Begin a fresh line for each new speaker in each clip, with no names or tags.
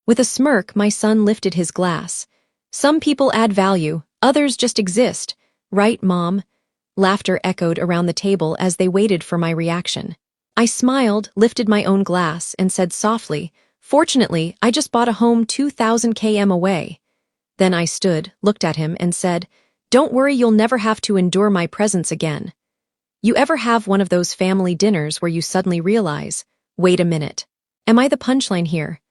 With a smirk, my son lifted his glass. Some people add value, others just exist. Right, Mom? Laughter echoed around the table as they waited for my reaction. I smiled, lifted my own glass, and said softly, "Fortunately, I just bought a home 2,000 km away." Then I stood, looked at him, and said, "Don't worry, you'll never have to endure my presence again." You ever have one of those family dinners where you suddenly realize, wait a minute, am I the punchline here?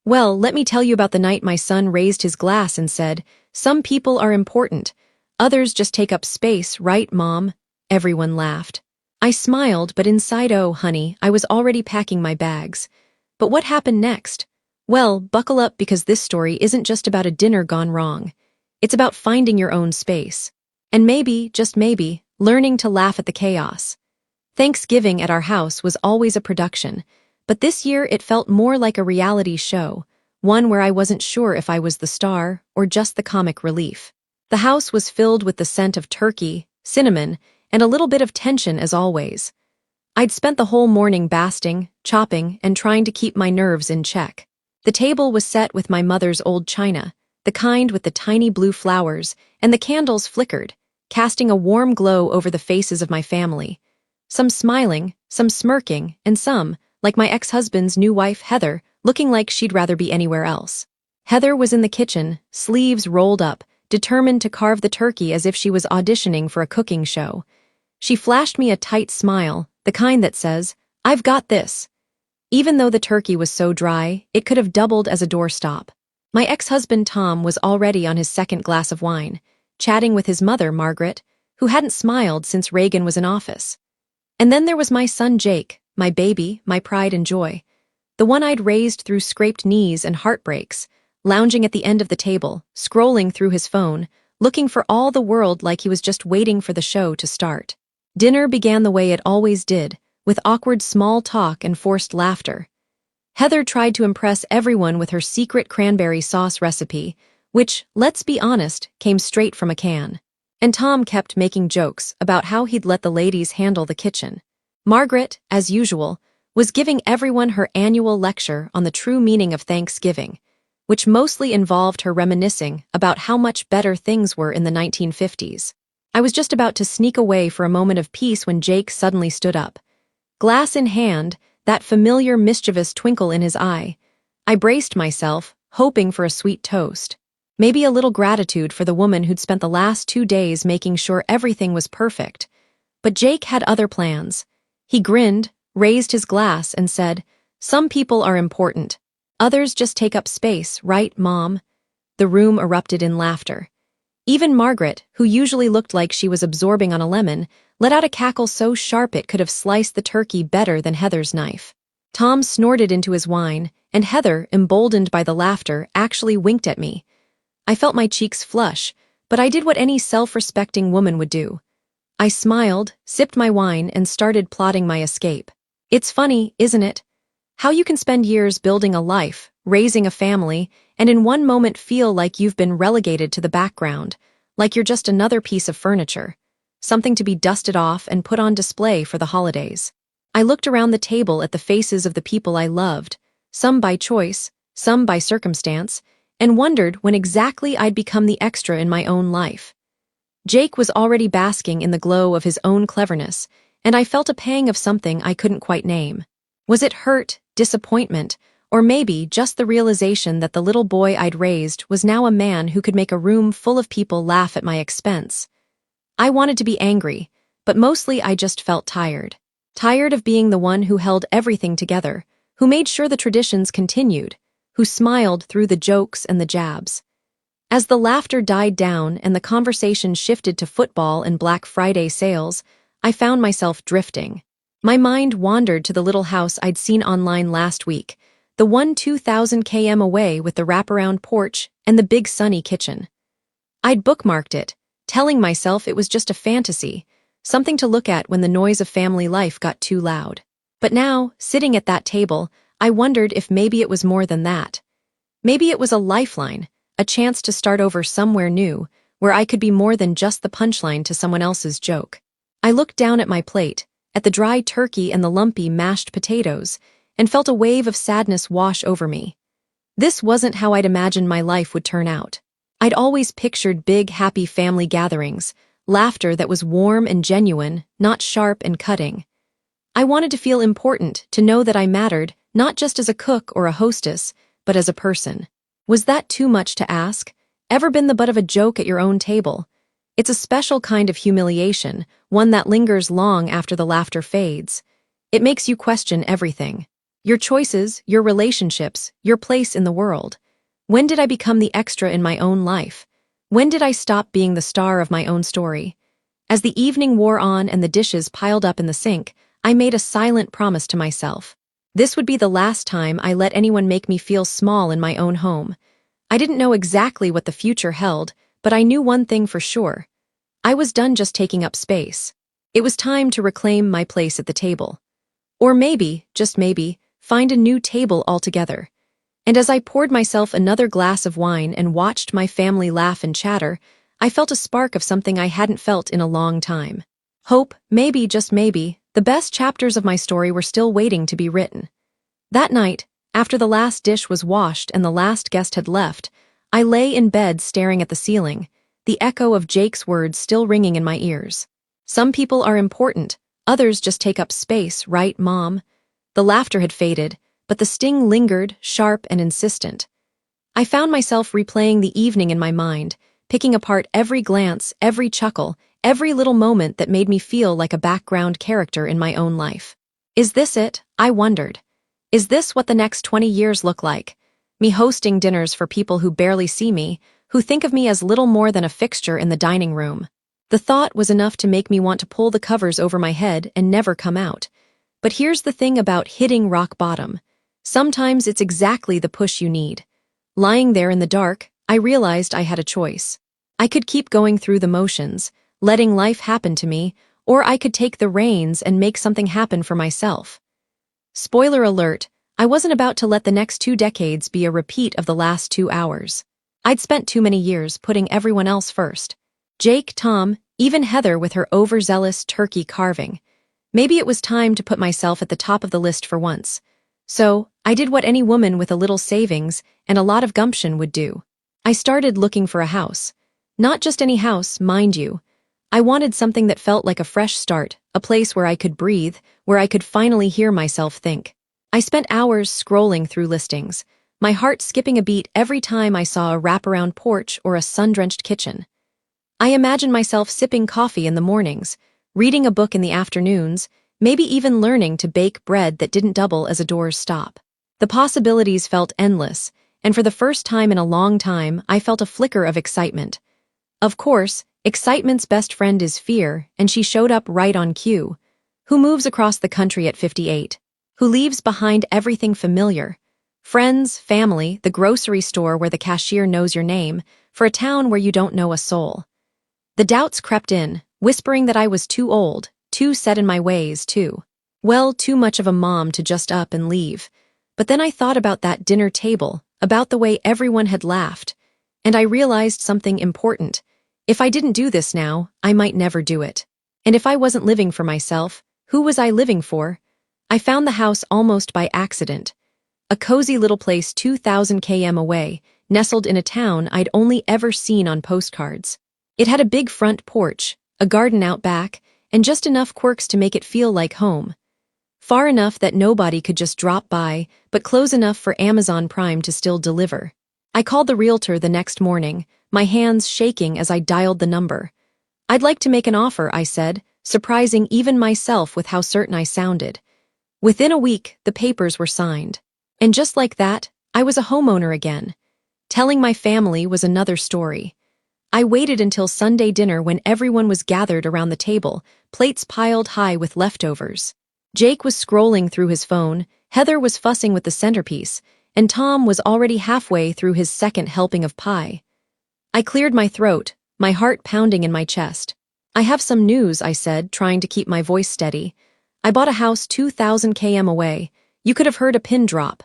Well, let me tell you about the night my son raised his glass and said, "Some people are important. Others just take up space, right, Mom?" Everyone laughed. I smiled, but inside, oh, honey, I was already packing my bags. But what happened next? Well, buckle up because this story isn't just about a dinner gone wrong. It's about finding your own space. And maybe, just maybe, learning to laugh at the chaos. Thanksgiving at our house was always a production, but this year it felt more like a reality show, one where I wasn't sure if I was the star or just the comic relief. The house was filled with the scent of turkey, cinnamon, and a little bit of tension as always. I'd spent the whole morning basting, chopping, and trying to keep my nerves in check. The table was set with my mother's old china, the kind with the tiny blue flowers, and the candles flickered, casting a warm glow over the faces of my family. Some smiling, some smirking, and some, like my ex-husband's new wife, Heather, looking like she'd rather be anywhere else. Heather was in the kitchen, sleeves rolled up, determined to carve the turkey as if she was auditioning for a cooking show. She flashed me a tight smile, the kind that says, "I've got this." Even though the turkey was so dry, it could have doubled as a doorstop. My ex-husband Tom was already on his second glass of wine, chatting with his mother, Margaret, who hadn't smiled since Reagan was in office. And then there was my son Jake, my baby, my pride and joy, the one I'd raised through scraped knees and heartbreaks, lounging at the end of the table, scrolling through his phone, looking for all the world like he was just waiting for the show to start. Dinner began the way it always did, with awkward small talk and forced laughter. Heather tried to impress everyone with her secret cranberry sauce recipe, which, let's be honest, came straight from a can. And Tom kept making jokes about how he'd let the ladies handle the kitchen. Margaret, as usual, was giving everyone her annual lecture on the true meaning of Thanksgiving, which mostly involved her reminiscing about how much better things were in the 1950s. I was just about to sneak away for a moment of peace when Jake suddenly stood up. Glass in hand, that familiar mischievous twinkle in his eye. I braced myself, hoping for a sweet toast. Maybe a little gratitude for the woman who'd spent the last 2 days making sure everything was perfect. But Jake had other plans. He grinned, raised his glass, and said, "Some people are important. Others just take up space, right, Mom?" The room erupted in laughter. Even Margaret, who usually looked like she was absorbing on a lemon, let out a cackle so sharp it could have sliced the turkey better than Heather's knife. Tom snorted into his wine, and Heather, emboldened by the laughter, actually winked at me. I felt my cheeks flush, but I did what any self-respecting woman would do. I smiled, sipped my wine, and started plotting my escape. It's funny, isn't it? How you can spend years building a life, raising a family, and in one moment feel like you've been relegated to the background, like you're just another piece of furniture, something to be dusted off and put on display for the holidays. I looked around the table at the faces of the people I loved, some by choice, some by circumstance, and wondered when exactly I'd become the extra in my own life. Jake was already basking in the glow of his own cleverness, and I felt a pang of something I couldn't quite name. Was it hurt, disappointment, or maybe just the realization that the little boy I'd raised was now a man who could make a room full of people laugh at my expense? I wanted to be angry, but mostly I just felt tired. Tired of being the one who held everything together, who made sure the traditions continued, who smiled through the jokes and the jabs. As the laughter died down and the conversation shifted to football and Black Friday sales, I found myself drifting. My mind wandered to the little house I'd seen online last week, the one 2,000 km away with the wraparound porch and the big sunny kitchen. I'd bookmarked it, telling myself it was just a fantasy, something to look at when the noise of family life got too loud. But now, sitting at that table, I wondered if maybe it was more than that. Maybe it was a lifeline, a chance to start over somewhere new, where I could be more than just the punchline to someone else's joke. I looked down at my plate, at the dry turkey and the lumpy mashed potatoes, and felt a wave of sadness wash over me. This wasn't how I'd imagined my life would turn out. I'd always pictured big, happy family gatherings, laughter that was warm and genuine, not sharp and cutting. I wanted to feel important, to know that I mattered, not just as a cook or a hostess, but as a person. Was that too much to ask? Ever been the butt of a joke at your own table? It's a special kind of humiliation, one that lingers long after the laughter fades. It makes you question everything. Your choices, your relationships, your place in the world. When did I become the extra in my own life? When did I stop being the star of my own story? As the evening wore on and the dishes piled up in the sink, I made a silent promise to myself. This would be the last time I let anyone make me feel small in my own home. I didn't know exactly what the future held, but I knew one thing for sure. I was done just taking up space. It was time to reclaim my place at the table. Or maybe, just maybe, find a new table altogether. And as I poured myself another glass of wine and watched my family laugh and chatter, I felt a spark of something I hadn't felt in a long time. Hope, maybe, just maybe, the best chapters of my story were still waiting to be written. That night, after the last dish was washed and the last guest had left, I lay in bed staring at the ceiling, the echo of Jake's words still ringing in my ears. Some people are important, others just take up space, right, Mom? The laughter had faded, but the sting lingered, sharp and insistent. I found myself replaying the evening in my mind, picking apart every glance, every chuckle, every little moment that made me feel like a background character in my own life. Is this it? I wondered. Is this what the next 20 years look like? Me hosting dinners for people who barely see me, who think of me as little more than a fixture in the dining room. The thought was enough to make me want to pull the covers over my head and never come out. But here's the thing about hitting rock bottom. Sometimes it's exactly the push you need. Lying there in the dark, I realized I had a choice. I could keep going through the motions, letting life happen to me, or I could take the reins and make something happen for myself. Spoiler alert, I wasn't about to let the next 2 decades be a repeat of the last 2 hours. I'd spent too many years putting everyone else first. Jake, Tom, even Heather with her overzealous turkey carving. Maybe it was time to put myself at the top of the list for once. So, I did what any woman with a little savings and a lot of gumption would do. I started looking for a house. Not just any house, mind you. I wanted something that felt like a fresh start, a place where I could breathe, where I could finally hear myself think. I spent hours scrolling through listings, my heart skipping a beat every time I saw a wraparound porch or a sun-drenched kitchen. I imagined myself sipping coffee in the mornings, reading a book in the afternoons, maybe even learning to bake bread that didn't double as a door's stop. The possibilities felt endless, and for the first time in a long time, I felt a flicker of excitement. Of course, excitement's best friend is fear, and she showed up right on cue. Who moves across the country at 58? Who leaves behind everything familiar? Friends, family, the grocery store where the cashier knows your name, for a town where you don't know a soul. The doubts crept in, whispering that I was too old, too set in my ways, too. Well, too much of a mom to just up and leave. But then I thought about that dinner table, about the way everyone had laughed, and I realized something important. If I didn't do this now, I might never do it. And if I wasn't living for myself, who was I living for? I found the house almost by accident. A cozy little place 2,000 km away, nestled in a town I'd only ever seen on postcards. It had a big front porch, a garden out back, and just enough quirks to make it feel like home. Far enough that nobody could just drop by, but close enough for Amazon Prime to still deliver. I called the realtor the next morning, my hands shaking as I dialed the number. I'd like to make an offer, I said, surprising even myself with how certain I sounded. Within a week, the papers were signed. And just like that, I was a homeowner again. Telling my family was another story. I waited until Sunday dinner when everyone was gathered around the table, plates piled high with leftovers. Jake was scrolling through his phone, Heather was fussing with the centerpiece, and Tom was already halfway through his second helping of pie. I cleared my throat, my heart pounding in my chest. I have some news, I said, trying to keep my voice steady. I bought a house 2,000 km away. You could have heard a pin drop.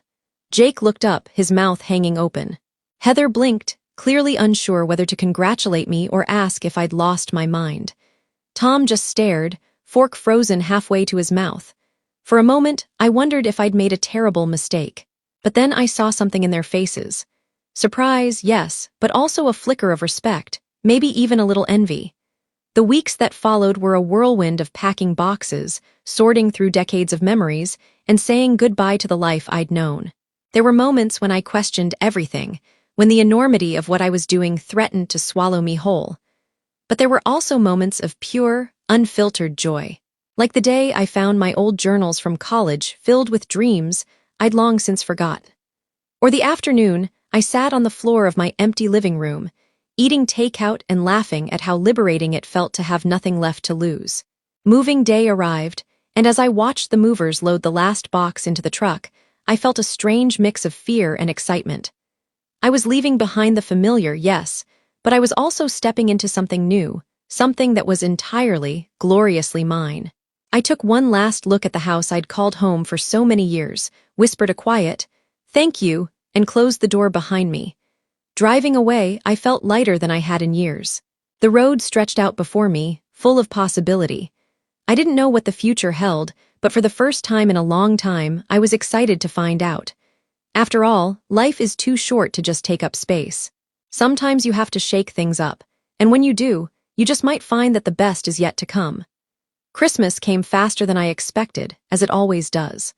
Jake looked up, his mouth hanging open. Heather blinked, clearly unsure whether to congratulate me or ask if I'd lost my mind. Tom just stared, fork frozen halfway to his mouth. For a moment, I wondered if I'd made a terrible mistake. But then I saw something in their faces. Surprise, yes, but also a flicker of respect, maybe even a little envy. The weeks that followed were a whirlwind of packing boxes, sorting through decades of memories, and saying goodbye to the life I'd known. There were moments when I questioned everything, when the enormity of what I was doing threatened to swallow me whole. But there were also moments of pure, unfiltered joy. Like the day I found my old journals from college filled with dreams I'd long since forgot. Or the afternoon I sat on the floor of my empty living room, eating takeout and laughing at how liberating it felt to have nothing left to lose. Moving day arrived, and as I watched the movers load the last box into the truck, I felt a strange mix of fear and excitement. I was leaving behind the familiar, yes, but I was also stepping into something new, something that was entirely, gloriously mine. I took one last look at the house I'd called home for so many years, whispered a quiet, "Thank you," and closed the door behind me. Driving away, I felt lighter than I had in years. The road stretched out before me, full of possibility. I didn't know what the future held, but for the first time in a long time, I was excited to find out. After all, life is too short to just take up space. Sometimes you have to shake things up, and when you do, you just might find that the best is yet to come. Christmas came faster than I expected, as it always does.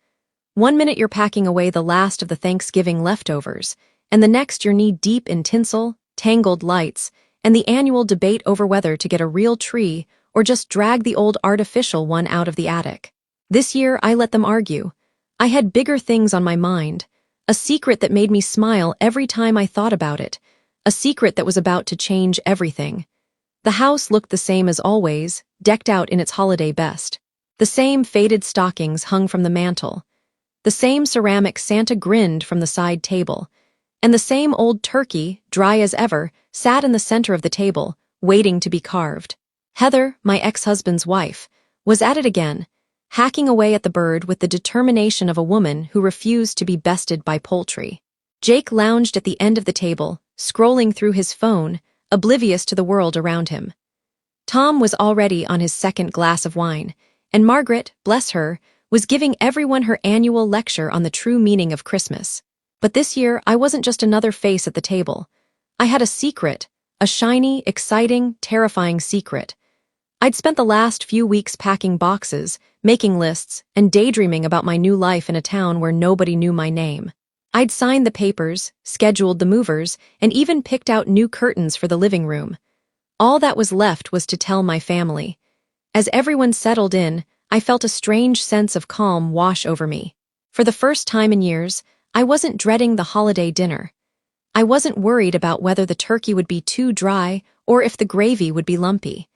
One minute you're packing away the last of the Thanksgiving leftovers, and the next you're knee-deep in tinsel, tangled lights, and the annual debate over whether to get a real tree or just drag the old artificial one out of the attic. This year, I let them argue. I had bigger things on my mind, a secret that made me smile every time I thought about it, a secret that was about to change everything. The house looked the same as always, decked out in its holiday best. The same faded stockings hung from the mantel. The same ceramic Santa grinned from the side table. And the same old turkey, dry as ever, sat in the center of the table, waiting to be carved. Heather, my ex-husband's wife, was at it again, hacking away at the bird with the determination of a woman who refused to be bested by poultry. Jake lounged at the end of the table, scrolling through his phone, oblivious to the world around him. Tom was already on his second glass of wine, and Margaret, bless her, was giving everyone her annual lecture on the true meaning of Christmas. But this year, I wasn't just another face at the table. I had a secret, a shiny, exciting, terrifying secret. I'd spent the last few weeks packing boxes, making lists, and daydreaming about my new life in a town where nobody knew my name. I'd signed the papers, scheduled the movers, and even picked out new curtains for the living room. All that was left was to tell my family. As everyone settled in, I felt a strange sense of calm wash over me. For the first time in years, I wasn't dreading the holiday dinner. I wasn't worried about whether the turkey would be too dry or if the gravy would be lumpy.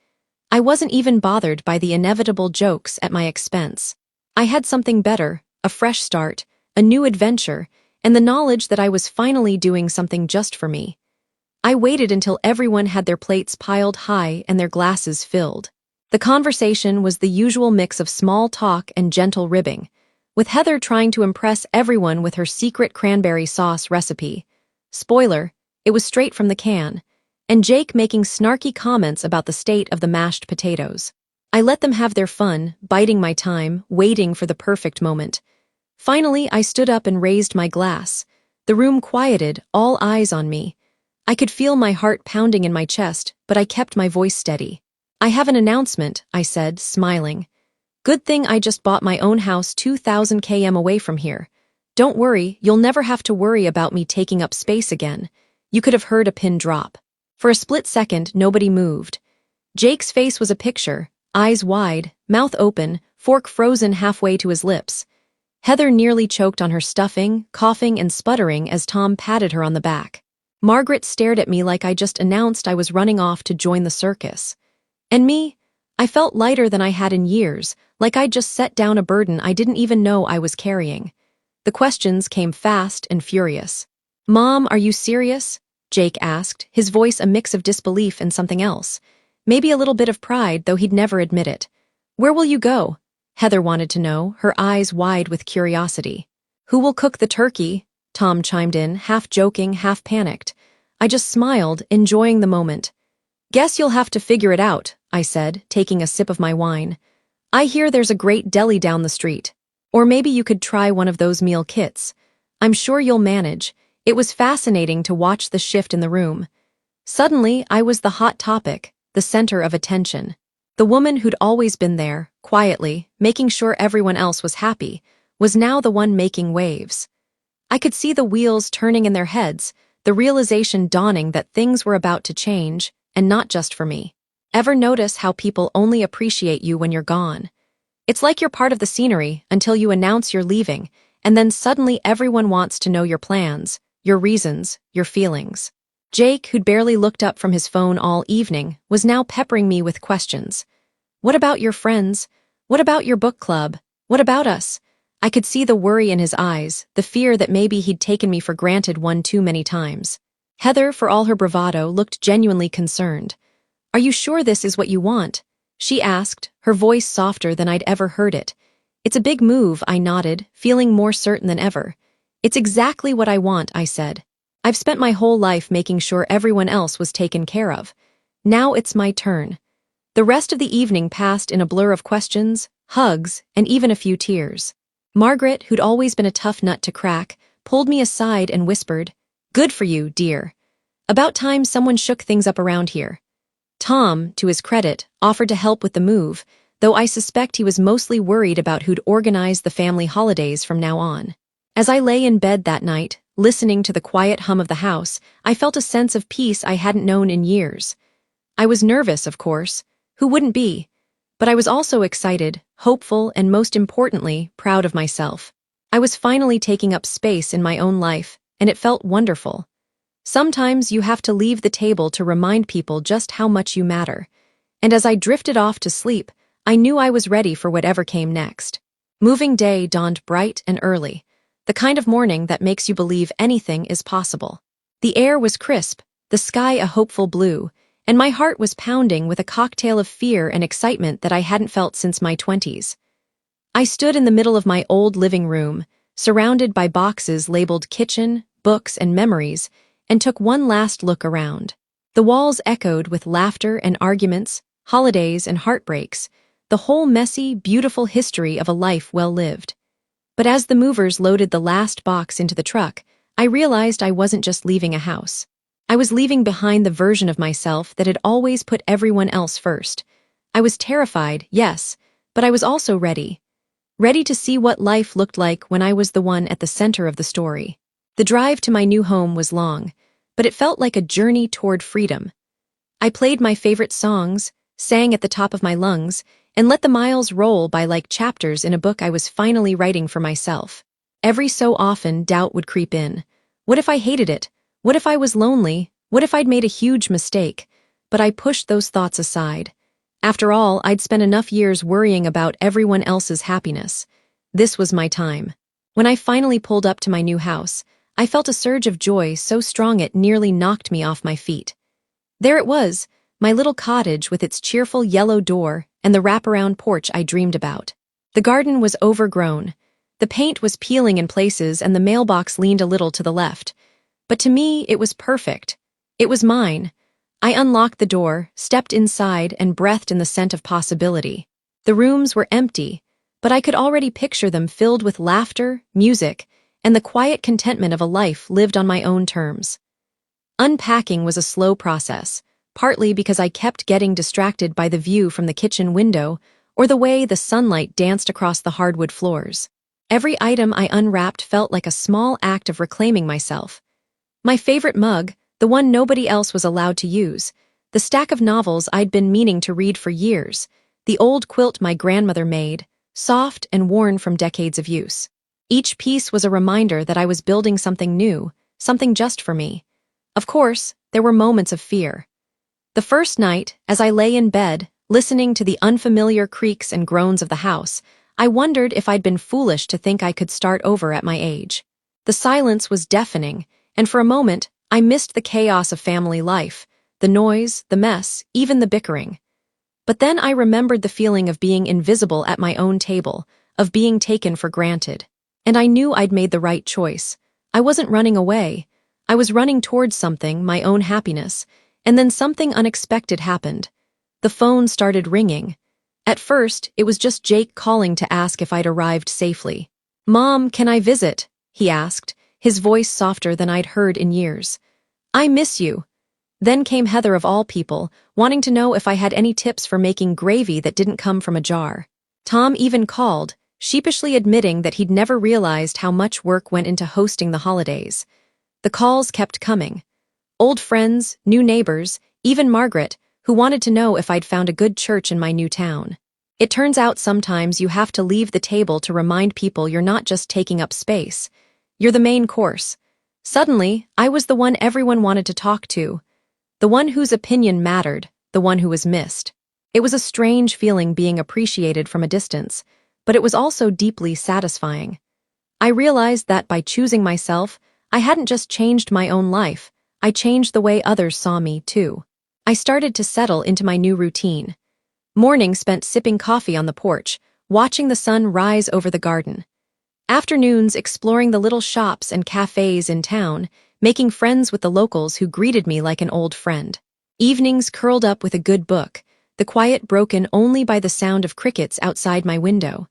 I wasn't even bothered by the inevitable jokes at my expense. I had something better, a fresh start, a new adventure, and the knowledge that I was finally doing something just for me. I waited until everyone had their plates piled high and their glasses filled. The conversation was the usual mix of small talk and gentle ribbing, with Heather trying to impress everyone with her secret cranberry sauce recipe. Spoiler, it was straight from the can. And Jake making snarky comments about the state of the mashed potatoes. I let them have their fun, biding my time, waiting for the perfect moment. Finally, I stood up and raised my glass. The room quieted, all eyes on me. I could feel my heart pounding in my chest, but I kept my voice steady. "I have an announcement," I said, smiling. "Good thing I just bought my own house 2,000 km away from here. Don't worry, you'll never have to worry about me taking up space again." You could have heard a pin drop. For a split second, nobody moved. Jake's face was a picture, eyes wide, mouth open, fork frozen halfway to his lips. Heather nearly choked on her stuffing, coughing and sputtering as Tom patted her on the back. Margaret stared at me like I just announced I was running off to join the circus. And me? I felt lighter than I had in years, like I'd just set down a burden I didn't even know I was carrying. The questions came fast and furious. "Mom, are you serious?" Jake asked, his voice a mix of disbelief and something else. Maybe a little bit of pride, though he'd never admit it. "Where will you go?" Heather wanted to know, her eyes wide with curiosity. "Who will cook the turkey?" Tom chimed in, half joking, half panicked. I just smiled, enjoying the moment. "Guess you'll have to figure it out," I said, taking a sip of my wine. "I hear there's a great deli down the street. Or maybe you could try one of those meal kits. I'm sure you'll manage. It was fascinating to watch the shift in the room. Suddenly, I was the hot topic, the center of attention. The woman who'd always been there, quietly, making sure everyone else was happy, was now the one making waves. I could see the wheels turning in their heads, the realization dawning that things were about to change, and not just for me. Ever notice how people only appreciate you when you're gone? It's like you're part of the scenery until you announce you're leaving, and then suddenly everyone wants to know your plans, your reasons, your feelings. Jake, who'd barely looked up from his phone all evening, was now peppering me with questions. What about your friends? What about your book club? What about us? I could see the worry in his eyes, the fear that maybe he'd taken me for granted one too many times. Heather, for all her bravado, looked genuinely concerned. Are you sure this is what you want? She asked, her voice softer than I'd ever heard it. It's a big move, I nodded, feeling more certain than ever. It's exactly what I want, I said. I've spent my whole life making sure everyone else was taken care of. Now it's my turn. The rest of the evening passed in a blur of questions, hugs, and even a few tears. Margaret, who'd always been a tough nut to crack, pulled me aside and whispered, "Good for you, dear. About time someone shook things up around here." Tom, to his credit, offered to help with the move, though I suspect he was mostly worried about who'd organize the family holidays from now on. As I lay in bed that night, listening to the quiet hum of the house, I felt a sense of peace I hadn't known in years. I was nervous, of course. Who wouldn't be? But I was also excited, hopeful, and most importantly, proud of myself. I was finally taking up space in my own life, and it felt wonderful. Sometimes you have to leave the table to remind people just how much you matter. And as I drifted off to sleep, I knew I was ready for whatever came next. Moving day dawned bright and early, the kind of morning that makes you believe anything is possible. The air was crisp, the sky a hopeful blue, and my heart was pounding with a cocktail of fear and excitement that I hadn't felt since my 20s. I stood in the middle of my old living room, surrounded by boxes labeled kitchen, books, and memories, and took one last look around. The walls echoed with laughter and arguments, holidays and heartbreaks, the whole messy, beautiful history of a life well lived. But as the movers loaded the last box into the truck, I realized I wasn't just leaving a house. I was leaving behind the version of myself that had always put everyone else first. I was terrified, yes, but I was also ready. Ready to see what life looked like when I was the one at the center of the story. The drive to my new home was long, but it felt like a journey toward freedom. I played my favorite songs, sang at the top of my lungs, and let the miles roll by like chapters in a book I was finally writing for myself. Every so often, doubt would creep in. What if I hated it? What if I was lonely? What if I'd made a huge mistake? But I pushed those thoughts aside. After all, I'd spent enough years worrying about everyone else's happiness. This was my time. When I finally pulled up to my new house, I felt a surge of joy so strong it nearly knocked me off my feet. There it was, my little cottage with its cheerful yellow door and the wraparound porch I dreamed about. The garden was overgrown. The paint was peeling in places and the mailbox leaned a little to the left. But to me, it was perfect. It was mine. I unlocked the door, stepped inside, and breathed in the scent of possibility. The rooms were empty, but I could already picture them filled with laughter, music, and the quiet contentment of a life lived on my own terms. Unpacking was a slow process, partly because I kept getting distracted by the view from the kitchen window or the way the sunlight danced across the hardwood floors. Every item I unwrapped felt like a small act of reclaiming myself. My favorite mug, the one nobody else was allowed to use, the stack of novels I'd been meaning to read for years, the old quilt my grandmother made, soft and worn from decades of use. Each piece was a reminder that I was building something new, something just for me. Of course, there were moments of fear. The first night, as I lay in bed, listening to the unfamiliar creaks and groans of the house, I wondered if I'd been foolish to think I could start over at my age. The silence was deafening, and for a moment, I missed the chaos of family life, the noise, the mess, even the bickering. But then I remembered the feeling of being invisible at my own table, of being taken for granted. And I knew I'd made the right choice. I wasn't running away. I was running towards something, my own happiness, and then something unexpected happened. The phone started ringing. At first, it was just Jake calling to ask if I'd arrived safely. "Mom, can I visit?" he asked, his voice softer than I'd heard in years. "I miss you." Then came Heather of all people, wanting to know if I had any tips for making gravy that didn't come from a jar. Tom even called, sheepishly admitting that he'd never realized how much work went into hosting the holidays. The calls kept coming. Old friends, new neighbors, even Margaret, who wanted to know if I'd found a good church in my new town. It turns out sometimes you have to leave the table to remind people you're not just taking up space. You're the main course. Suddenly, I was the one everyone wanted to talk to. The one whose opinion mattered, the one who was missed. It was a strange feeling being appreciated from a distance, but it was also deeply satisfying. I realized that by choosing myself, I hadn't just changed my own life, I changed the way others saw me, too. I started to settle into my new routine. Mornings spent sipping coffee on the porch, watching the sun rise over the garden. Afternoons exploring the little shops and cafes in town, making friends with the locals who greeted me like an old friend. Evenings curled up with a good book, the quiet broken only by the sound of crickets outside my window.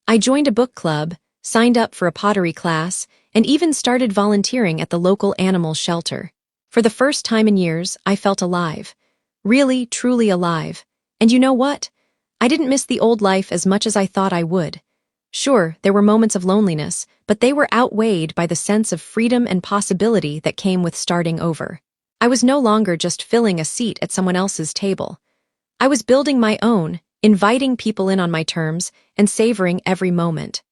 I joined a book club, signed up for a pottery class, and even started volunteering at the local animal shelter. For the first time in years, I felt alive. Really, truly alive. And you know what? I didn't miss the old life as much as I thought I would. Sure, there were moments of loneliness, but they were outweighed by the sense of freedom and possibility that came with starting over. I was no longer just filling a seat at someone else's table. I was building my own, inviting people in on my terms, and savoring every moment.